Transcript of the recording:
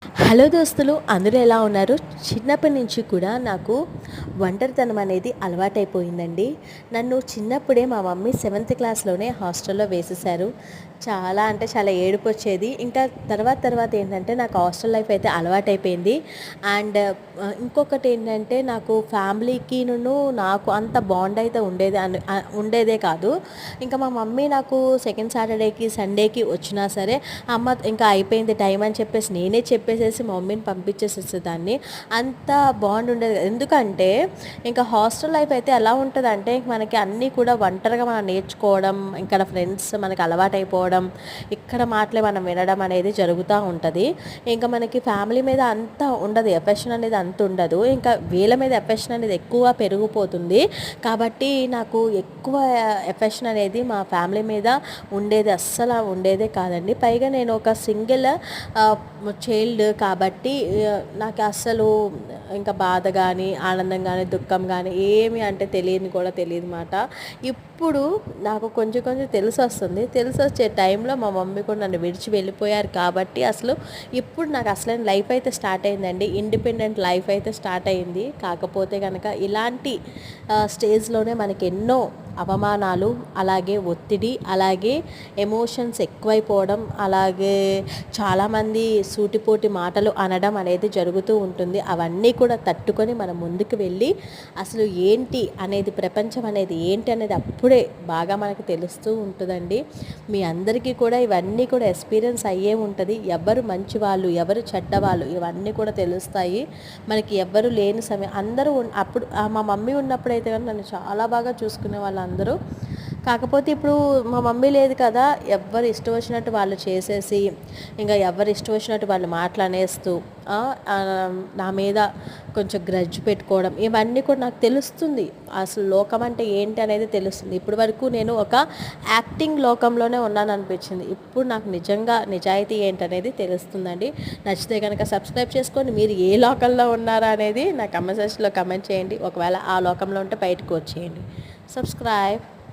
Hello దోస్తులు, అందరూ ఎలా ఉన్నారు? చిన్నప్పటి నుంచి కూడా నాకు ఒంటరితనం అనేది అలవాటైపోయిందండి. నన్ను చిన్నప్పుడే మా మమ్మీ సెవెంత్ క్లాస్లోనే హాస్టల్లో వేసేశారు. చాలా అంటే చాలా ఏడుపు వచ్చేది. ఇంకా తర్వాత ఏంటంటే నాకు హాస్టల్ లైఫ్ అయితే అలవాటైపోయింది. అండ్ ఇంకొకటి ఏంటంటే నాకు ఫ్యామిలీకిను నాకు అంత బాండ్ అయితే ఉండేదే కాదు. ఇంకా మా మమ్మీ నాకు సెకండ్ సాటర్డేకి సండేకి వచ్చినా సరే అమ్మ ఇంకా అయిపోయింది టైం అని చెప్పేసి నేనే చెప్పేసేసి మా మమ్మీని పంపించేసేదాన్ని. అంత బాండ్ ఉండేది. ఎందుకంటే ఇంకా హాస్టల్ లైఫ్ అయితే ఎలా ఉంటుందంటే మనకి అన్నీ కూడా ఒంటరిగా మనం నేర్చుకోవడం, ఇక్కడ ఫ్రెండ్స్ మనకి అలవాటైపోవడం, ఇక్కడ మాటలే మనం వినడం అనేది జరుగుతూ ఉంటుంది. ఇంకా మనకి ఫ్యామిలీ మీద అంత ఉండదు, ఎఫెక్షన్ అనేది అంత ఉండదు. ఇంకా వీళ్ళ మీద ఎఫెక్షన్ అనేది ఎక్కువ పెరిగిపోతుంది. కాబట్టి నాకు ఎక్కువ ఎఫెక్షన్ అనేది మా ఫ్యామిలీ మీద అస్సలు ఉండేదే కాదండి. పైగా నేను ఒక సింగిల్ చైల్డ్ కాబట్టి నాకు అస్సలు ఇంకా బాధ కానీ ఆనందం కానీ దుఃఖం కానీ ఏమి అంటే తెలియదు మాట. ఇప్పుడు నాకు కొంచెం తెలిసి వస్తుంది. తెలిసి వచ్చే టైంలో మా మమ్మీ కూడా నన్ను విడిచి వెళ్ళిపోయారు కాబట్టి అసలు ఇప్పుడు నాకు అసలైన లైఫ్ అయితే స్టార్ట్ అయిందండి. ఇండిపెండెంట్ లైఫ్ అయితే స్టార్ట్ అయింది. కాకపోతే కనుక ఇలాంటి స్టేజ్లోనే మనకి ఎన్నో అవమానాలు, అలాగే ఒత్తిడి, అలాగే ఎమోషన్స్ ఎక్కువైపోవడం, అలాగే చాలామంది సూటిపోటి మాటలు అనడం అనేది జరుగుతూ ఉంటుంది. అవన్నీ కూడా తట్టుకొని మనం ముందుకు వెళ్ళి అసలు ఏంటి అనేది, ప్రపంచం అనేది ఏంటి అనేది అప్పుడే బాగా మనకు తెలుస్తూ ఉంటుందండి. మీ అందరికీ కూడా ఇవన్నీ కూడా ఎక్స్పీరియన్స్ అయ్యే ఉంటుంది. ఎవరు మంచివాళ్ళు, ఎవరు చెడ్డవాళ్ళు ఇవన్నీ కూడా తెలుస్తాయి మనకి. ఎవ్వరు లేని సమయం అందరూ అప్పుడు మా మమ్మీ ఉన్నప్పుడైతే కానీ నన్ను చాలా బాగా చూసుకునే వాళ్ళు అందరూ. కాకపోతే ఇప్పుడు మా మమ్మీ లేదు కదా, ఎవరు ఇష్టం వచ్చినట్టు వాళ్ళు చేసేసి ఇంకా ఎవరు ఇష్టం వచ్చినట్టు వాళ్ళు మాట్లాడేస్తూ నా మీద కొంచెం గ్రడ్జ్ పెట్టుకోవడం ఇవన్నీ కూడా నాకు తెలుస్తుంది. అసలు లోకం అంటే ఏంటి అనేది తెలుస్తుంది. ఇప్పటి వరకు నేను ఒక యాక్టింగ్ లోకంలోనే ఉన్నాను అనిపించింది. ఇప్పుడు నాకు నిజంగా నిజాయితీ ఏంటనేది తెలుస్తుందండి. నచ్చితే కనుక సబ్స్క్రైబ్ చేసుకొని మీరు ఏ లోకంలో ఉన్నారా అనేది నా కమెంట్ సెక్షన్లో కమెంట్ చేయండి. ఒకవేళ ఆ లోకంలో ఉంటే బయటకు వచ్చేయండి. సబ్స్క్రైబ్.